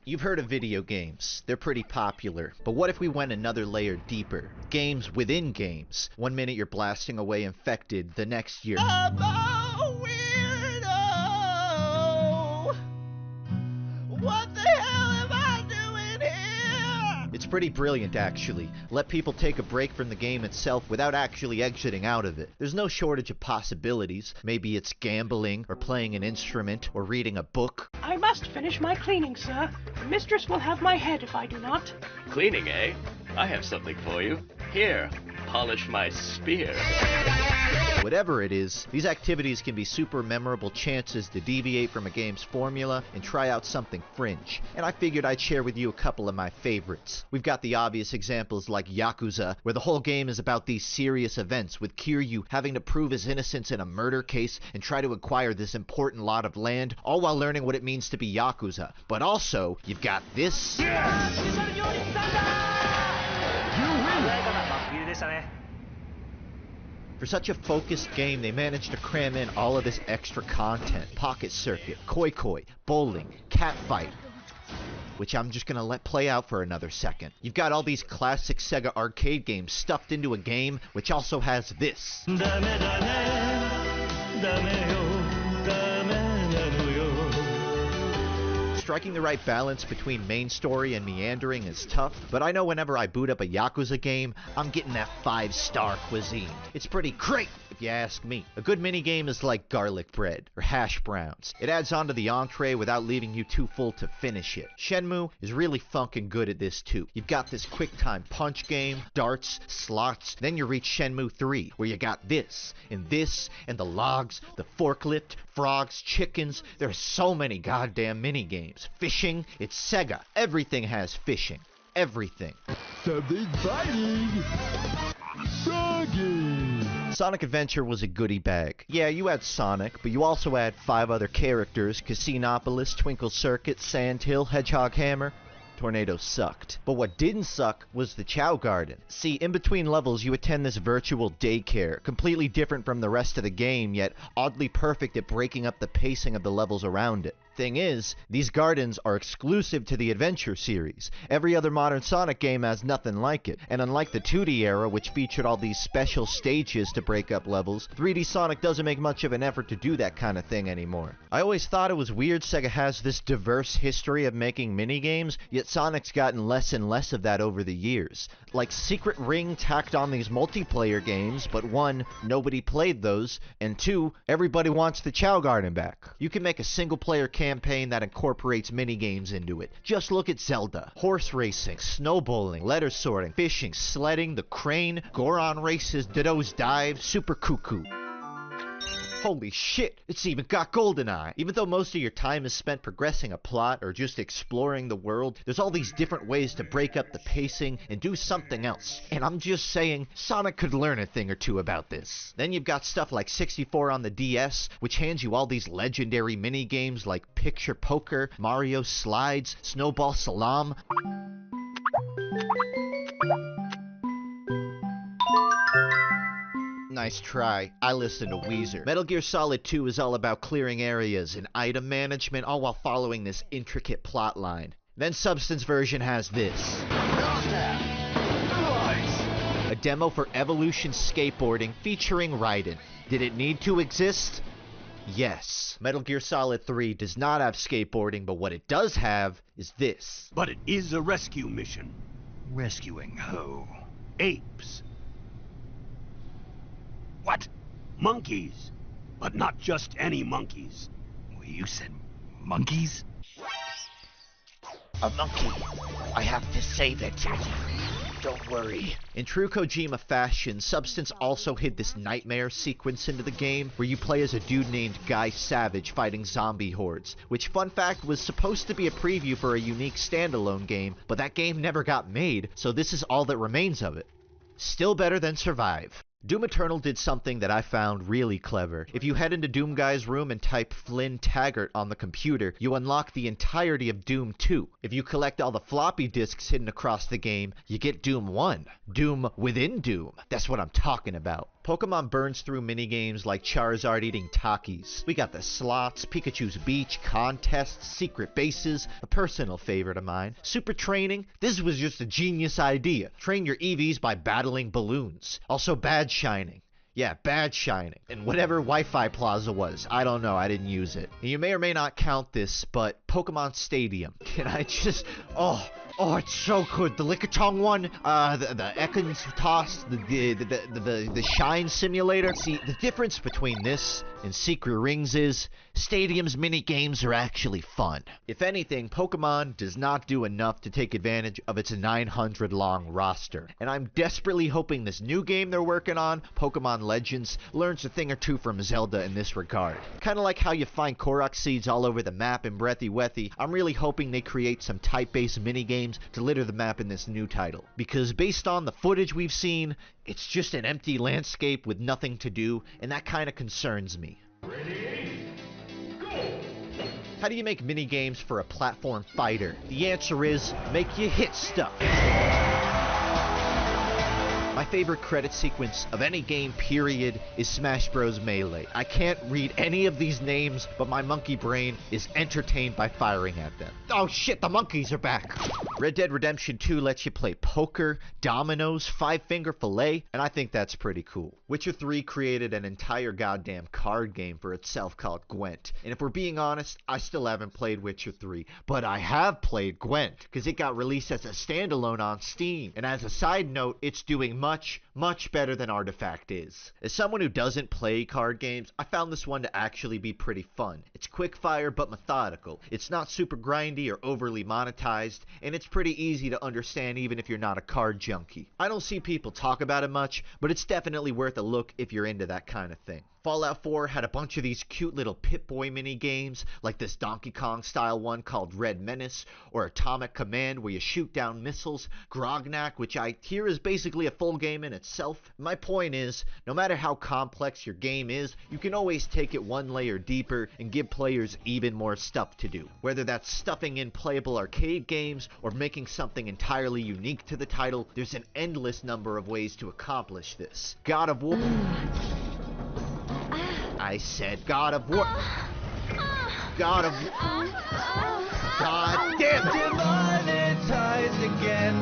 You've heard of video games. They're pretty popular. But what if we went another layer deeper? Games within games. 1 minute you're blasting away infected, the next year I'm a weirdo. What the hell am I doing here? It's pretty brilliant, actually. Let people take a break from the game itself without actually exiting out of it. There's no shortage of possibilities. Maybe it's gambling, or playing an instrument, or reading a book. I must finish my cleaning, sir. The mistress will have my head if I do not. Cleaning, eh? I have something for you. Here, polish my spear. Whatever it is, these activities can be super memorable chances to deviate from a game's formula and try out something fringe. And I figured I'd share with you a couple of my favorites. We've got the obvious examples like Yakuza, where the whole game is about these serious events, with Kiryu having to prove his innocence in a murder case and try to acquire this important lot of land, all while learning what it means to be Yakuza. But also, you've got this. For such a focused game, they managed to cram in all of this extra content. Pocket Circuit, Koi Koi, bowling, catfight, which I'm just gonna let play out for another second. You've got all these classic Sega arcade games stuffed into a game, which also has this. Striking the right balance between main story and meandering is tough, but I know whenever I boot up a Yakuza game, I'm getting that 5-star cuisine. It's pretty great, if you ask me. A good minigame is like garlic bread, or hash browns. It adds on to the entree without leaving you too full to finish it. Shenmue is really funkin' good at this too. You've got this quick time punch game, darts, slots, then you reach Shenmue 3, where you got this, and the logs, the forklift, frogs, chickens. There's so many goddamn minigames. Fishing, it's Sega. Everything has fishing. Everything. Something biting. Soggy. Sonic Adventure was a goodie bag. Yeah, you had Sonic, but you also had 5 other characters: Casinopolis, Twinkle Circuit, Sandhill, Hedgehog Hammer. Tornado sucked. But what didn't suck was the Chow Garden. See, in between levels you attend this virtual daycare, completely different from the rest of the game, yet oddly perfect at breaking up the pacing of the levels around it. Thing is, these gardens are exclusive to the Adventure series. Every other modern Sonic game has nothing like it, and unlike the 2D era, which featured all these special stages to break up levels, 3D Sonic doesn't make much of an effort to do that kind of thing anymore. I always thought it was weird Sega has this diverse history of making minigames, yet Sonic's gotten less and less of that over the years. Like Secret Ring tacked on these multiplayer games, but 1, nobody played those, and 2, everybody wants the Chow Garden back. You can make a single-player campaign that incorporates minigames into it. Just look at Zelda. Horse racing, snowballing, letter sorting, fishing, sledding, the crane, Goron races, Ditto's dive, Super Cuckoo. Holy shit, it's even got GoldenEye. Even though most of your time is spent progressing a plot or just exploring the world, there's all these different ways to break up the pacing and do something else. And I'm just saying, Sonic could learn a thing or two about this. Then you've got stuff like 64 on the DS, which hands you all these legendary mini-games like Picture Poker, Mario Slides, Snowball Salam. Nice try. I listen to Weezer. Metal Gear Solid 2 is all about clearing areas and item management, all while following this intricate plot line. Then Substance version has this. A demo for Evolution Skateboarding featuring Raiden. Did it need to exist? Yes. Metal Gear Solid 3 does not have skateboarding, but what it does have is this. But it is a rescue mission. Rescuing who? Apes. What? Monkeys. But not just any monkeys. Well, you said monkeys? A monkey. I have to save it. Don't worry. In true Kojima fashion, Substance also hid this nightmare sequence into the game where you play as a dude named Guy Savage fighting zombie hordes, which, fun fact, was supposed to be a preview for a unique standalone game, but that game never got made, so this is all that remains of it. Still better than Survive. Doom Eternal did something that I found really clever. If you head into Doom Guy's room and type Flynn Taggart on the computer, you unlock the entirety of Doom 2. If you collect all the floppy disks hidden across the game, you get Doom 1. Doom within Doom. That's what I'm talking about. Pokemon burns through minigames like Charizard eating Takis. We got the slots, Pikachu's beach, contests, secret bases, a personal favorite of mine. Super training, this was just a genius idea. Train your EVs by battling balloons. Also bad shining. Yeah, bad shining. And whatever Wi-Fi Plaza was, I don't know, I didn't use it. And you may or may not count this, but Pokemon Stadium. Can I just... Oh, it's so good. The Lickitung one, the Ekans toss, the Shine Simulator. See, the difference between this and Secret Rings is Stadium's mini-games are actually fun. If anything, Pokemon does not do enough to take advantage of its 900-long roster. And I'm desperately hoping this new game they're working on, Pokemon Legends, learns a thing or two from Zelda in this regard. Kind of like how you find Korok seeds all over the map in Breathy Wethy, I'm really hoping they create some type-based minigames to litter the map in this new title. Because based on the footage we've seen, it's just an empty landscape with nothing to do, and that kind of concerns me. How do you make minigames for a platform fighter? The answer is, make you hit stuff. My favorite credit sequence of any game, period, is Smash Bros. Melee. I can't read any of these names, but my monkey brain is entertained by firing at them. Oh shit, the monkeys are back! Red Dead Redemption 2 lets you play poker, dominoes, five-finger fillet, and I think that's pretty cool. Witcher 3 created an entire goddamn card game for itself called Gwent. And if we're being honest, I still haven't played Witcher 3, but I have played Gwent, because it got released as a standalone on Steam. And as a side note, it's doing much better than Artifact is. As someone who doesn't play card games, I found this one to actually be pretty fun. It's quick fire but methodical. It's not super grindy or overly monetized, and it's pretty easy to understand even if you're not a card junkie. I don't see people talk about it much, but it's definitely worth a look if you're into that kind of thing. Fallout 4 had a bunch of these cute little Pip-Boy mini-games, like this Donkey Kong-style one called Red Menace, or Atomic Command where you shoot down missiles, Grognak, which I hear is basically a full game in itself. My point is, no matter how complex your game is, you can always take it one layer deeper and give players even more stuff to do. Whether that's stuffing in playable arcade games, or making something entirely unique to the title, there's an endless number of ways to accomplish this. God of War... I said God of War. God of War. God damn it. Divided ties again.